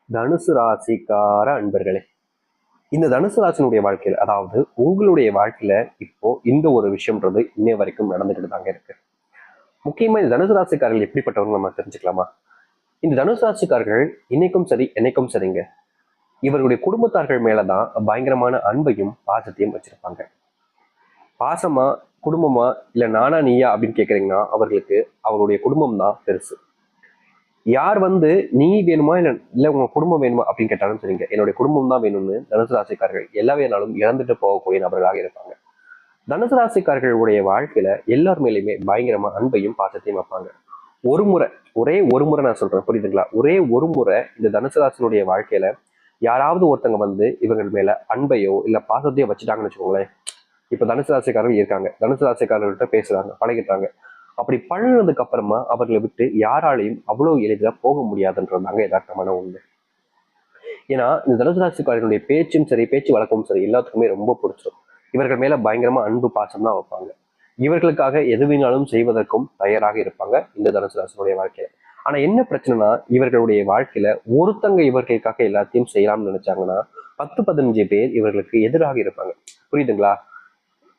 தனுசு ராசிக்கார அன்பர்களே, இந்த தனுசு ராசினுடைய வாழ்க்கையில, அதாவது உங்களுடைய வாழ்க்கையில இப்போ இந்த ஒரு விஷயம்ன்றது இன்னைய வரைக்கும் நடந்துகிட்டு தாங்க இருக்கு. முக்கியமா இந்த தனுசு ராசிக்காரர்கள் எப்படிப்பட்டவங்க நம்ம தெரிஞ்சுக்கலாமா? இந்த தனுசு ராசிக்காரர்கள் இன்னைக்கும் சரி என்னைக்கும் சரிங்க, இவர்களுடைய குடும்பத்தார்கள் மேலதான் பயங்கரமான அன்பையும் பாசத்தையும் வச்சிருப்பாங்க. பாசமா, குடும்பமா, இல்ல நானா நீயா அப்படின்னு கேக்குறீங்கன்னா அவர்களுக்கு அவருடைய குடும்பம் தான் பெருசு. யார் நீ வேணுமா இல்ல உங்க குடும்பம் வேணுமா அப்படின்னு கேட்டாலும் சரிங்க, என்னுடைய குடும்பம் தான் வேணும்னு தனுசு ராசிக்காரர்கள் எல்லா வேணாலும் இழந்துட்டு போகக்கூடிய நபர்களாக இருப்பாங்க. தனுசு ராசிக்காரர்களுடைய வாழ்க்கையில எல்லார் மேலேயுமே பயங்கரமா அன்பையும் பாசத்தையும் வைப்பாங்க. ஒரு முறை, ஒரே முறை நான் சொல்றேன், புரியுதுங்களா? ஒரே ஒரு முறை இந்த தனுசு ராசினுடைய வாழ்க்கையில யாராவது ஒருத்தங்க இவர்கள் மேல அன்பையோ இல்ல பாசத்தையோ வச்சுட்டாங்கன்னு வச்சுக்கோங்களேன். இப்ப தனுசு ராசிக்காரர்கள் இருக்காங்க, தனுசு ராசிக்காரர்கள்ட்ட பேசுறாங்க, பழகிட்டாங்க. அப்படி பழகினதுக்கு அப்புறமா அவர்களை விட்டு யாராலையும் அவ்வளவு எளிதா போக முடியாதுன்றதாங்க யதார்த்தமான உண்மை. ஏன்னா இந்த தனுசு ராசிக்காரர்களுடைய பேச்சும் சரி, பேச்சு வழக்கமும் சரி, எல்லாத்துக்குமே ரொம்ப பிடிச்சிடும். இவர்கள் மேல பயங்கரமா அன்பு பாசம் தான் வைப்பாங்க. இவர்களுக்காக எதுவினாலும் செய்வதற்கும் தயாராக இருப்பாங்க இந்த தனுசு ராசினுடைய வாழ்க்கையில. ஆனா என்ன பிரச்சனைனா, இவர்களுடைய வாழ்க்கையில ஒருத்தங்க இவர்களுக்காக எல்லாத்தையும் செய்யலாம்னு நினைச்சாங்கன்னா 10-15 பேர் இவர்களுக்கு எதிராக இருப்பாங்க. புரியுதுங்களா?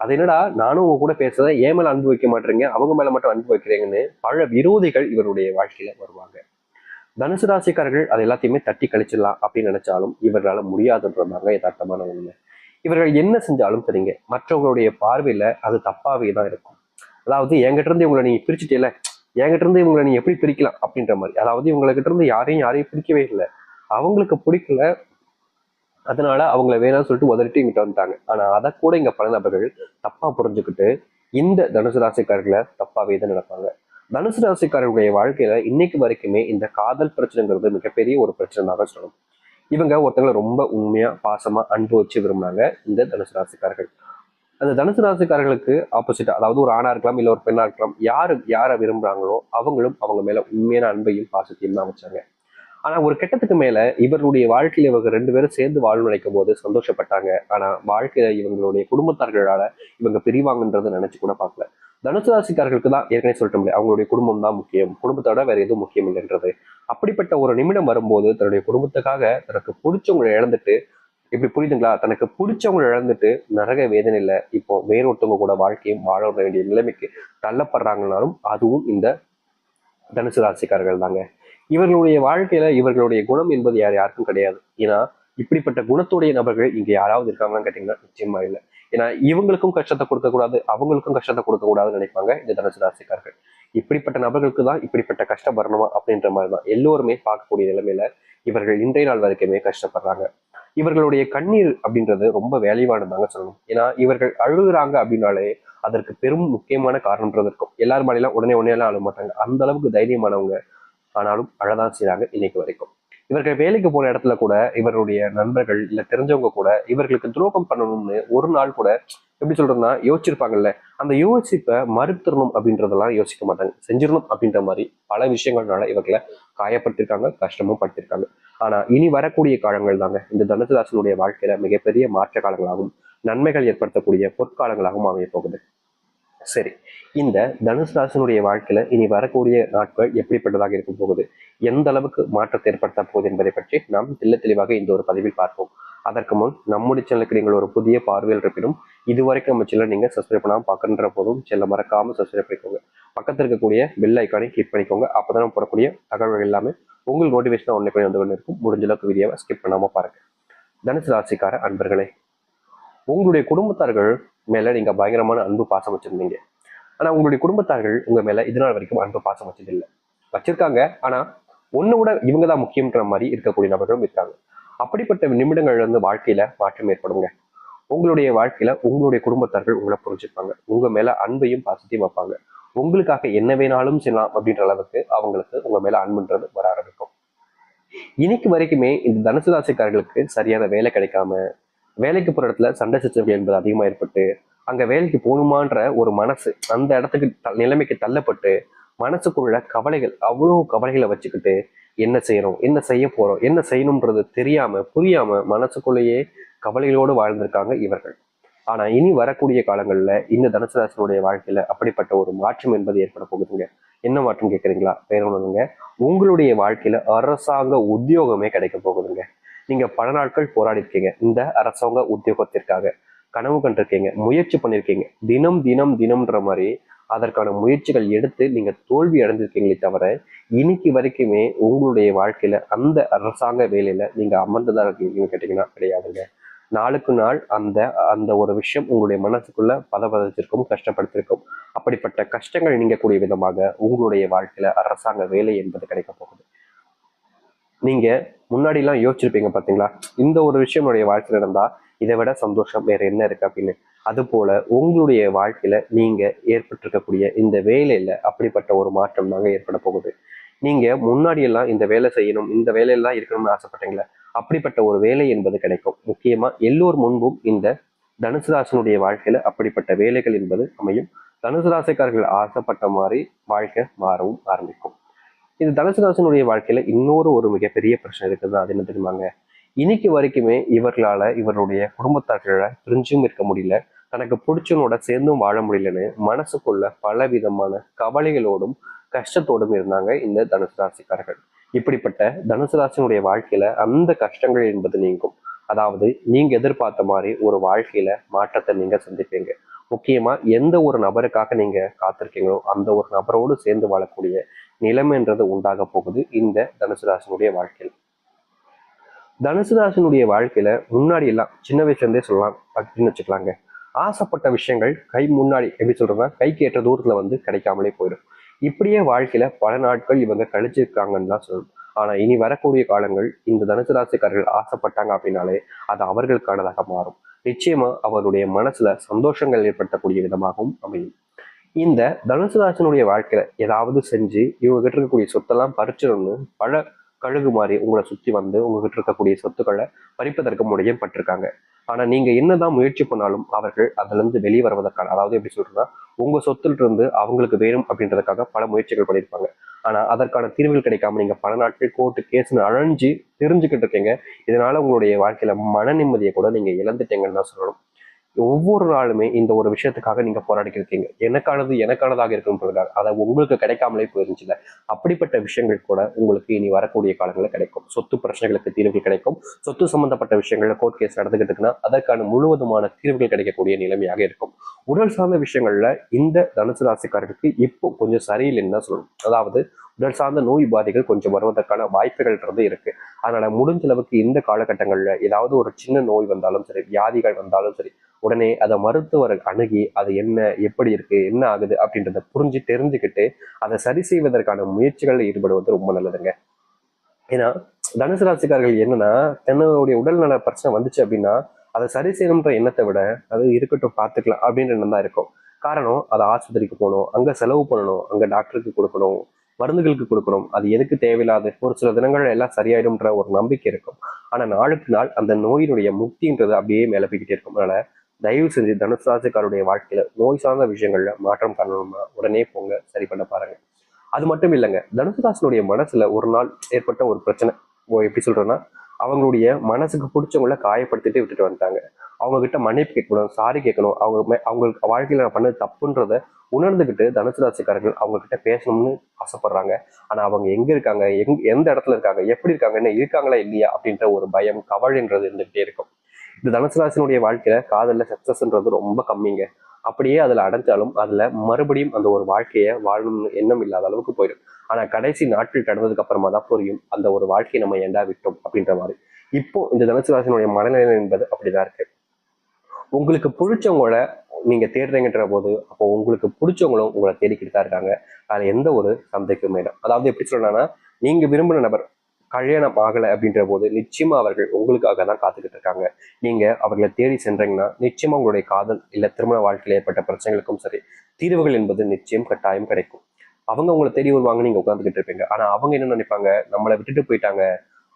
அது என்னடா, நானும் உங்க கூட பேசுறத ஏன் மேல அன்பு வைக்க மாட்டேறீங்க, அவங்க மேல மட்டும் அன்பு வைக்கிறீங்கன்னு பல விரோதிகள் இவருடைய வாழ்க்கையில வருவாங்க. தனுசு ராசிக்காரர்கள் அது எல்லாத்தையுமே தட்டி கழிச்சிடலாம் அப்படின்னு நினைச்சாலும் இவர்களால முடியாதுன்றதாங்க யதார்த்தமான உண்மை. இவர்கள் என்ன செஞ்சாலும் சரிங்க, மற்றவங்களுடைய பார்வையில அது தப்பாவே தான் இருக்கும். அதாவது என்கிட்ட இருந்து இவங்களை நீங்க பிரிச்சுட்டேல, என்கிட்ட இருந்து இவங்களை நீ எப்படி பிரிக்கலாம் அப்படின்ற மாதிரி. அதாவது இவங்ககிட்ட இருந்து யாரையும் பிரிக்கவே இல்லை, அவங்களுக்கு பிடிக்கல, அதனால அவங்கள வேணாம்னு சொல்லிட்டு உதறிட்டு இங்கிட்ட வந்துட்டாங்க. ஆனா அதை கூட இங்க பல நபர்கள் தப்பா புரிஞ்சுக்கிட்டு இந்த தனுசு ராசிக்காரர்களை தப்பாவே தான் நடப்பாங்க. தனுசு ராசிக்காரர்களுடைய வாழ்க்கையில இன்னைக்கு வரைக்குமே இந்த காதல் பிரச்சனைங்கிறது மிகப்பெரிய ஒரு பிரச்சனையாக சொல்லணும். இவங்க ஒருத்தங்களை ரொம்ப உண்மையா பாசமா அன்பு வச்சு விரும்பினாங்க இந்த தனுசு ராசிக்காரர்கள். அந்த தனுசு ராசிக்காரர்களுக்கு ஆப்போசிட்டா, அதாவது ஒரு ஆணா இருக்கலாம் இல்ல ஒரு பெண்ணா இருக்கலாம், யாரை விரும்புறாங்களோ அவங்களும் அவங்க மேல உண்மையான அன்பையும் பாசத்தையும் தான் வச்சாங்க. ஆனா ஒரு கட்டத்துக்கு மேல இவர்களுடைய வாழ்க்கையில இவங்க 2 பேரும் சேர்ந்து வாழ நினைக்கும் போது சந்தோஷப்பட்டாங்க. ஆனா வாழ்க்கையில இவங்களுடைய குடும்பத்தார்களால இவங்க பிரிவாங்கன்றதை நினைச்சு கூட பார்க்கல. தனுசு ராசிக்காரர்களுக்கு தான் ஏற்கனவே சொல்லிட்டோம்ல, அவங்களுடைய குடும்பம் தான் முக்கியம், குடும்பத்தோட வேற எதுவும் முக்கியம் இல்லைன்றது. அப்படிப்பட்ட ஒரு நிமிடம் வரும்போது தன்னுடைய குடும்பத்துக்காக தனக்கு பிடிச்சவங்களை இழந்துட்டு, இப்படி புரியுதுங்களா, தனக்கு பிடிச்சவங்களை இழந்துட்டு நரக வேதனையில இப்போ வேறொருத்தவங்க கூட வாழ்க்கையும் வாழ வேண்டிய நிலைமைக்கு தள்ளப்படுறாங்கனாலும் அதுவும் இந்த தனுசு ராசிக்காரர்கள் தாங்க. இவர்களுடைய வாழ்க்கையில இவர்களுடைய குணம் என்பது யாருக்கும் கிடையாது. ஏன்னா இப்படிப்பட்ட குணத்துடைய நபர்கள் இங்க யாராவது இருக்காங்கன்னு கேட்டீங்கன்னா நிச்சயமா இல்லை. ஏன்னா இவங்களுக்கும் கஷ்டத்தை கொடுக்க கூடாது, அவங்களுக்கும் கஷ்டத்தை கொடுக்க கூடாதுன்னு நினைப்பாங்க இந்த தனுசு ராசிக்காரர்கள். இப்படிப்பட்ட நபர்களுக்கு தான் இப்படிப்பட்ட கஷ்டம் வரணுமா அப்படின்ற மாதிரிதான் எல்லோருமே பார்க்கக்கூடிய நிலைமையில இவர்கள் இன்றைய நாள் வரைக்குமே கஷ்டப்படுறாங்க. இவர்களுடைய கண்ணீர் அப்படின்றது ரொம்ப வேலைவானதாங்க சொல்லணும். ஏன்னா இவர்கள் அழுகுறாங்க அப்படின்னாலே அதற்கு பெரும் முக்கியமான காரணம்ன்றது இருக்கும். எல்லாரும் மாதிரிலாம் உடனே எல்லாம் அழ மாட்டாங்க, அந்த அளவுக்கு தைரியமானவங்க. ஆனாலும் அழதான் செய்றாங்க இன்னைக்கு வரைக்கும். இவர்கள் வேலைக்கு போன இடத்துல கூட இவருடைய நண்பர்கள் இல்ல தெரிஞ்சவங்க கூட இவர்களுக்கு துரோகம் பண்ணணும்னு ஒரு நாள் கூட, எப்படி சொல்றதுன்னா, யோசிச்சிருப்பாங்கல்ல, அந்த யோசிப்பை மறுத்துடணும் அப்படின்றதெல்லாம் யோசிக்க மாட்டாங்க, செஞ்சிடணும் அப்படின்ற மாதிரி பல விஷயங்கள்னால இவர்களை காயப்படுத்திருக்காங்க, கஷ்டமும் படுத்திருக்காங்க. ஆனா இனி வரக்கூடிய காலங்கள் தாங்க இந்த தனுசுராசனுடைய வாழ்க்கையில மிகப்பெரிய மாற்ற காலங்களாகவும் நன்மைகள் ஏற்படுத்தக்கூடிய பொற்காலங்களாகவும் அமைய போகுது. சரி, இந்த தனுசு ராசினுடைய வாழ்க்கையில இனி வரக்கூடிய நாட்கள் எப்படிப்பட்டதாக இருக்க போகுது, எந்த அளவுக்கு மாற்றத்தை ஏற்படுத்த போகுது என்பதை பற்றி நாம் தெளிவாக இந்த ஒரு பதிவில் பார்ப்போம். அதற்கு முன் நம்முடைய சேனலுக்கு நீங்கள் ஒரு புதிய பார்வையில் இருப்பினும் இதுவரைக்கும் நம்ம சேனல் நீங்க சப்ஸ்கிரைப் பண்ணாம பார்க்கின்ற போதும் செல்ல மறக்காம சப்ஸ்கிரைப் பண்ணிக்கோங்க. பக்கத்தில் இருக்கக்கூடிய பெல் ஐக்கானை கிளிக் பண்ணிக்கோங்க. அப்பதான் போடக்கூடிய தகவல்கள் எல்லாமே உங்களுக்கு நோட்டிபிகேஷன் ஒன்றை வந்து கொண்டு இருக்கும். முடிஞ்ச அளவுக்கு வீடியோவை ஸ்கிப் பண்ணாம பாருங்க. தனுசு ராசிக்கார அன்பர்களே, உங்களுடைய குடும்பத்தார்கள் மேல நீங்க பயங்கரமான அன்பு பாசம் வச்சிருந்தீங்க. ஆனா உங்களுடைய குடும்பத்தார்கள் உங்க மேல இதனால் வரைக்கும் அன்பு பாசம் வச்சது இல்லை. வச்சிருக்காங்க, ஆனா ஒண்ணு விட இவங்க தான் முக்கியன்ற மாதிரி இருக்கக்கூடிய நபர்களும் இருக்காங்க. அப்படிப்பட்ட நிமிடங்கள்ல வாழ்க்கையில மாற்றம் ஏற்படுங்க. உங்களுடைய வாழ்க்கையில உங்களுடைய குடும்பத்தார்கள் உங்களை புரிஞ்சுப்பாங்க, உங்க மேல அன்பையும் பாசத்தையும் வைப்பாங்க. உங்களுக்காக என்ன வேணாலும் செய்யலாம் அப்படின்ற அளவுக்கு அவங்களுக்கு உங்க மேல அன்புன்றது வர ஆரம்பிக்கும். இன்னைக்கு வரைக்குமே இந்த தனுசு ராசிக்காரர்களுக்கு சரியான வேலை கிடைக்காம, வேலைக்கு போற இடத்துல சண்டை சச்சரவுகள் என்பது அதிகமா ஏற்பட்டு, அங்க வேலைக்கு போகணுமான்ற ஒரு மனசு அந்த இடத்துக்கு நிலைமைக்கு தள்ளப்பட்டு, மனசுக்குள்ள கவலைகள், அவ்வளவு கவலைகளை வச்சுக்கிட்டு என்ன செய்யறோம், என்ன செய்ய போறோம், என்ன செய்யணும்ன்றது தெரியாம புரியாம மனசுக்குள்ளேயே கவலைகளோடு வாழ்ந்திருக்காங்க இவர்கள். ஆனா இனி வரக்கூடிய காலங்கள்ல இந்த தனுசு ராசினுடைய வாழ்க்கையில அப்படிப்பட்ட ஒரு மாற்றம் என்பது ஏற்பட போகுதுங்க. என்ன மாற்றம் கேட்குறீங்களா? வேற ஒண்ணுங்க, உங்களுடைய வாழ்க்கையில அரசாங்க உத்தியோகமே கிடைக்க போகுதுங்க. நீங்க பல நாட்கள் போராடி இருக்கீங்க இந்த அரசாங்க உத்தியோகத்திற்காக, கனவு கண்டிருக்கீங்க, முயற்சி பண்ணிருக்கீங்க, தினம் தினம் தினம்ன்ற மாதிரி அதற்கான முயற்சிகள் எடுத்து நீங்க தோல்வி அடைஞ்சிருக்கீங்களே தவிர இன்னைக்கு வரைக்குமே உங்களுடைய வாழ்க்கையில அந்த அரசாங்க வேலையில நீங்க அமர்ந்துதான் இருக்கீங்கன்னு கேட்டீங்கன்னா கிடையாதுங்க. நாளுக்கு நாள் அந்த அந்த ஒரு விஷயம் உங்களுடைய மனசுக்குள்ள பதப்பதச்சிருக்கும், கஷ்டப்படுத்திருக்கும். அப்படிப்பட்ட கஷ்டங்கள் நீங்கக்கூடிய விதமாக உங்களுடைய வாழ்க்கையில அரசாங்க வேலை என்பது கிடைக்க போகுது. நீங்க முன்னாடி எல்லாம் யோசிச்சிருப்பீங்க பாத்தீங்களா, இந்த ஒரு விஷயம் என்னுடைய வாழ்க்கையில நடந்தா இதை விட சந்தோஷம் வேற என்ன இருக்கு அப்படின்னு. அது போல உங்களுடைய வாழ்க்கையில நீங்க ஏற்பட்டிருக்கக்கூடிய இந்த வேலையில அப்படிப்பட்ட ஒரு மாற்றம் தாங்க ஏற்பட போகுது. நீங்க முன்னாடி எல்லாம் இந்த வேலை செய்யணும், இந்த வேலையெல்லாம் இருக்கணும்னு ஆசைப்பட்டீங்களா, அப்படிப்பட்ட ஒரு வேலை என்பது கிடைக்கும். முக்கியமா எல்லோர் முன்பும் இந்த தனுசு ராசினுடைய வாழ்க்கையில அப்படிப்பட்ட வேலைகள் என்பது அமையும். தனுசு ராசிக்காரர்கள் ஆசைப்பட்ட மாதிரி வாழ்க்கை மாறவும் ஆரம்பிக்கும். இது தனுசு ராசினுடைய வாழ்க்கையில இன்னொரு ஒரு மிகப்பெரிய பிரச்சனை இருக்குது. அது என்ன தெரியுமாங்க, இன்னைக்கு வரைக்குமே இவர்களால இவருடைய குடும்பத்தார்களால பிரிஞ்சும் இருக்க முடியல, தனக்கு பிடிச்சவனோட சேர்ந்தும் வாழ முடியலன்னு மனசுக்குள்ள பல விதமான கவலைகளோடும் கஷ்டத்தோடும் இருந்தாங்க இந்த தனுசு ராசிக்காரர்கள். இப்படிப்பட்ட தனுசு ராசினுடைய வாழ்க்கையில அந்த கஷ்டங்கள் என்பது நீங்கும். அதாவது நீங்க எதிர்பார்த்த மாதிரி ஒரு வாழ்க்கையில மாற்றத்தை நீங்க சந்திப்பீங்க. முக்கியமா எந்த ஒரு நபருக்காக நீங்க காத்திருக்கீங்களோ அந்த ஒரு நபரோடு சேர்ந்து வாழக்கூடிய நிலைமைன்றது உண்டாக போகுது இந்த தனுசு ராசினுடைய வாழ்க்கையில். தனுசு ராசினுடைய வாழ்க்கையில முன்னாடி எல்லாம் சின்ன வயசுல இருந்தே சொல்லலாம் அப்படின்னு வச்சுக்கலாங்க, ஆசைப்பட்ட விஷயங்கள் கை முன்னாடி எப்படி சொல்றேன்னா கைக்கு ஏற்ற தூரத்துல வந்து கிடைக்காமலே போயிடும். இப்படியே வாழ்க்கையில பல நாட்கள் இவங்க கழிச்சிருக்காங்கன்னு தான் சொல்லணும். ஆனா இனி வரக்கூடிய காலங்கள் இந்த தனுசு ராசிக்காரர்கள் ஆசைப்பட்டாங்க அப்படின்னாலே அது அவர்களுக்கானதாக மாறும். நிச்சயமா அவருடைய மனசுல சந்தோஷங்கள் ஏற்படுத்தக்கூடிய விதமாகவும் அமையும். இந்த தனுசு ராசினுடைய வாழ்க்கையில ஏதாவது செஞ்சு இவங்க கிட்ட இருக்கக்கூடிய சொத்தெல்லாம் பறிச்சிடணும்னு பல கழுகு மாதிரி உங்களை சுத்தி வந்து உங்ககிட்ட இருக்கக்கூடிய சொத்துக்களை பறிப்பதற்கு முனையப்பட்டிருக்காங்க. ஆனா நீங்க என்னதான் முயற்சி பண்ணாலும் அவர்கள் அதுல இருந்து வெளியே வருவதற்கான, அதாவது எப்படி சொல்றேன்னா உங்க சொத்துல இருந்து அவங்களுக்கு வேணும் அப்படின்றதுக்காக பல முயற்சிகள் பண்ணியிருப்பாங்க. ஆனா அதற்கான தீர்வுகள் கிடைக்காம நீங்க பல நாட்கள் கோர்ட்டு கேஸ்ன்னு அழைஞ்சு தெரிஞ்சுக்கிட்டு இருக்கீங்க. இதனால உங்களுடைய வாழ்க்கையில மன நிம்மதியை கூட நீங்க இழந்துட்டீங்கன்னு தான் சொல்லணும். ஒவ்வொரு நாளுமே இந்த ஒரு விஷயத்துக்காக நீங்க போராடிக்கிட்டு இருக்கீங்க, எனக்கானது எனக்கானதாக இருக்குன்றதுக்காக, அதை உங்களுக்கு கிடைக்காமலே போயிருந்துச்சுல. அப்படிப்பட்ட விஷயங்கள் கூட உங்களுக்கு இனி வரக்கூடிய காலங்களில் கிடைக்கும். சொத்து பிரச்சனைகளுக்கு தீர்வுகள் கிடைக்கும். சொத்து சம்பந்தப்பட்ட விஷயங்கள்ல கோர்ட் கேஸ் நடந்துகிட்டு இருக்குன்னா அதற்கான முழுவதுமான தீர்வுகள் கிடைக்கக்கூடிய நிலைமையாக இருக்கும். உடல் சார்ந்த விஷயங்கள்ல இந்த தனுசு ராசிக்காரர்களுக்கு இப்போ கொஞ்சம் சரியில்லைன்னு தான் சொல்லணும். அதாவது உடல் சார்ந்த நோய் பாதைகள் கொஞ்சம் வருவதற்கான வாய்ப்புகள் இருக்கு. அதனால முடிஞ்ச அளவுக்கு இந்த காலகட்டங்கள்ல ஏதாவது ஒரு சின்ன நோய் வந்தாலும் சரி, வியாதிகள் வந்தாலும் சரி, உடனே அதை மருத்துவரை அணுகி அது என்ன, எப்படி இருக்கு, என்ன ஆகுது அப்படின்றத புரிஞ்சு தெரிஞ்சுக்கிட்டு அதை சரி செய்வதற்கான முயற்சிகளில் ஈடுபடுவது ரொம்ப நல்லதுங்க. ஏன்னா தனுசு ராசிக்காரர்கள் என்னன்னா தன்னுடைய உடல்நல பிரச்சனை வந்துச்சு அப்படின்னா அதை சரி செய்யணுன்ற எண்ணத்தை விட அது இருக்கட்டும் பார்த்துக்கலாம் அப்படின்ற எண்ணம் தான் இருக்கும். காரணம் அதை ஆஸ்பத்திரிக்கு போகணும், அங்க செலவு பண்ணணும், அங்க டாக்டருக்கு கொடுக்கணும், மருந்துகளுக்கு கொடுக்கணும், அது எதுக்கு தேவையில்லாத ஒரு சில தினங்கள் எல்லாம் சரியாயிடும்ன்ற ஒரு நம்பிக்கை இருக்கும். ஆனா நாளுக்கு நாள் அந்த நோயினுடைய முக்தின்றது அப்படியே மேல போய்கிட்டே இருக்கும். அதனால தயவு செஞ்சு தனுசு ராசிக்காருடைய வாழ்க்கையில நோய் சார்ந்த விஷயங்கள்ல மாற்றம் காணணும்னா உடனே போங்க, சரி பண்ண பாருங்க. அது மட்டும் இல்லைங்க, தனுசு ராசினுடைய மனசுல ஒரு நாள் ஏற்பட்ட ஒரு பிரச்சனை, எப்படி சொல்றேன்னா அவங்களுடைய மனசுக்கு பிடிச்சவங்கள காயப்படுத்திட்டு விட்டுட்டு வந்துட்டாங்க. அவங்க கிட்ட மன்னிப்பு கேட்கணும், சாரி கேட்கணும், அவங்களுக்கு வாழ்க்கையில நான் பண்ணது தப்புன்றத உணர்ந்துகிட்டு தனுசு ராசிக்காரர்கள் அவங்க கிட்ட பேசணும்னு ஆசைப்படுறாங்க. ஆனா அவங்க எங்க இருக்காங்க, எந்த இடத்துல இருக்காங்க, எப்படி இருக்காங்க, என்ன இருக்காங்களா இல்லையா அப்படின்ற ஒரு பயம் கவலைன்றது இருந்துகிட்டே இருக்கும். இந்த தனுசு ராசினுடைய வாழ்க்கையில காதல்ல சக்சஸ்ன்றது ரொம்ப கம்மிங்க. அப்படியே அதுல அடைஞ்சாலும் அதுல மறுபடியும் அந்த ஒரு வாழ்க்கையை வாழணும்னு எண்ணம் இல்லாத அளவுக்கு போயிடும். ஆனா கடைசி நாட்கள் கடந்ததுக்கு அப்புறமா தான் புரியும் அந்த ஒரு வாழ்க்கையை நம்ம ஏண்டா விட்டோம் அப்படின்ற மாதிரி. இப்போ இந்த தனுசு ராசினுடைய மனநிலை என்பது அப்படிதான் இருக்கு. உங்களுக்கு பிடிச்சவங்கள நீங்க தேடுறீங்கன்ற போது அப்போ உங்களுக்கு பிடிச்சவங்களும் உங்களை தேடிக்கிட்டு தான் இருக்காங்க. அதுல எந்த ஒரு சந்தேகமும் வேண்டாம். அதாவது எப்படி சொல்லணும்னா நீங்க விரும்பின நபர் கல்யாணம் ஆகலை அப்படின்ற போது நிச்சயமா அவர்கள் உங்களுக்காக தான் காத்துக்கிட்டு இருக்காங்க. நீங்க அவர்களை தேடி சென்றீங்கன்னா நிச்சயமா உங்களுடைய காதல் இல்ல திருமண வாழ்க்கையில் ஏற்பட்ட பிரச்சனைகளுக்கும் சரி தீர்வுகள் என்பது நிச்சயம் கட்டாயம் கிடைக்கும். அவங்க உங்களை தேடி வருவாங்க, நீங்க உட்காந்துக்கிட்டு இருப்பீங்க. ஆனா அவங்க என்ன நினைப்பாங்க, நம்மளை விட்டுட்டு போயிட்டாங்க,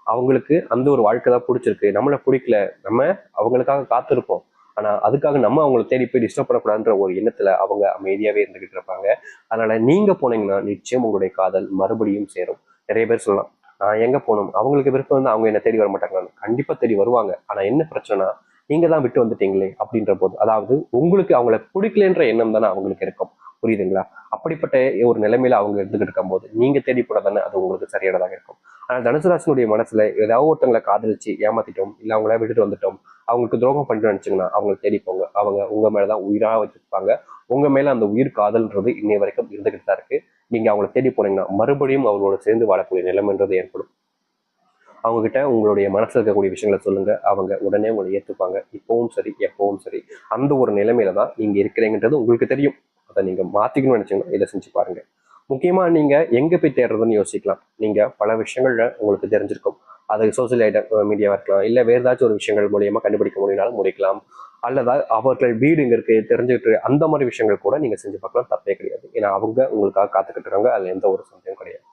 அவங்களுக்கு அந்த ஒரு வாழ்க்கை தான் பிடிச்சிருக்கு, நம்மளை பிடிக்கல, நம்ம அவங்களுக்காக காத்திருப்போம், ஆனா அதுக்காக நம்ம அவங்களை தேடி போய் டிஸ்டர்ப் பண்ணக்கூடாதுன்ற ஒரு எண்ணத்துல அவங்க அமைதியாவே இருந்துகிட்டு இருப்பாங்க. அதனால நீங்க போனீங்கன்னா நிச்சயம் உங்களுடைய காதல் மறுபடியும் சேரும். நிறைய பேர் சொல்லலாம், நான் எங்க போகணும், அவங்களுக்கு விருப்பம் வந்து அவங்க என்ன தேடி வர மாட்டாங்க. கண்டிப்பா தேடி வருவாங்க. ஆனா என்ன பிரச்சனைனா நீங்க தான் விட்டு வந்துட்டீங்களே அப்படின்ற போது, அதாவது உங்களுக்கு அவங்கள பிடிக்கலன்ற எண்ணம் தானே அவங்களுக்கு இருக்கும். புரியுதுங்களா? அப்படிப்பட்ட ஒரு நிலைமையில அவங்க இருந்துகிட்டு இருக்கும்போது நீங்க தேடி போனா தானே அது உங்களுக்கு சரியானதாக இருக்கும். ஆனா தனுசு ராசினுடைய மனசுல ஏதாவது ஒருத்தங்களை காதலிச்சு ஏமாத்திட்டோம், இல்ல அவங்கள விட்டுட்டு வந்துட்டோம், அவங்களுக்கு துரோகம் பண்ணிட்டு நினைச்சீங்கன்னா அவங்களை தேடி போங்க. அவங்க உங்க மேலதான் உயிரா வச்சிருப்பாங்க. உங்க மேல அந்த உயிர் காதல்ன்றது இன்னைய வரைக்கும் இருந்துகிட்டு தான் இருக்கு. நீங்க அவங்களை தேடி போனீங்கன்னா மறுபடியும் அவங்களோட சேர்ந்து வாழக்கூடிய நிலைமைன்றது ஏற்படும். அவங்க கிட்ட உங்களுடைய மனசுல இருக்கக்கூடிய விஷயங்களை சொல்லுங்க. அவங்க உடனே உங்களை ஏத்துப்பாங்க. இப்பவும் சரி, எப்பவும் சரி. அந்த ஒரு நிலைமையில தான் நீங்க இருக்கிறீங்கன்றது உங்களுக்கு தெரியும். அதை நீங்க மாத்திக்கணும்னு நினைச்சீங்கன்னா இதை செஞ்சு பாருங்க. முக்கியமா நீங்க எங்க போய் தேடுறதுன்னு யோசிக்கலாம். நீங்க பல விஷயங்கள்ல உங்களுக்கு தெரிஞ்சிருக்கும். அது சோசியல் மீடியாவா இருக்கலாம், இல்ல வேற ஏதாச்சும் ஒரு விஷயங்கள் மூலியமா கண்டுபிடிக்க முடியினாலும் முடிக்கலாம். அல்லது அவர்கள் வீடு இங்க இருக்கு தெரிஞ்சுக்கிட்டு அந்த மாதிரி விஷயங்கள் கூட நீங்க செஞ்சு பார்க்கலாம். தப்பே கிடையாது. ஏன்னா அவங்க உங்களுக்காக காத்துக்கிட்டு இருக்காங்க. அதுல எந்த ஒரு சந்தேகம் கிடையாது.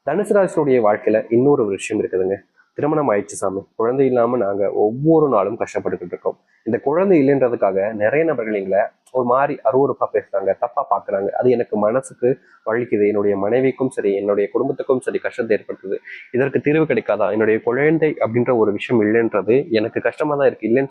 தனுசு ராசினுடைய வாழ்க்கையில இன்னொரு விஷயம் இருக்குதுங்க. திருமணம் ஆயிடுச்சு சாமி, குழந்தை இல்லாம நாங்க ஒவ்வொரு நாளும் கஷ்டப்பட்டுக்கிட்டு இருக்கோம். இந்த குழந்தை இல்லைன்றதுக்காக நிறைய நபர்கள் எங்களை ஒரு மாதிரி அருவருப்பா பேசுறாங்க, தப்பா பாக்குறாங்க. அது எனக்கு மனசுக்கு வலிக்குது. என்னுடைய மனைவிக்கும் சரி, என்னுடைய குடும்பத்துக்கும் சரி கஷ்டத்தை ஏற்படுத்துது. இதற்கு தீர்வு கிடைக்காதா? என்னுடைய குழந்தை அப்படின்ற ஒரு விஷயம் இல்லைன்றது எனக்கு கஷ்டமா தான் இருக்கு. இல்லைன்னு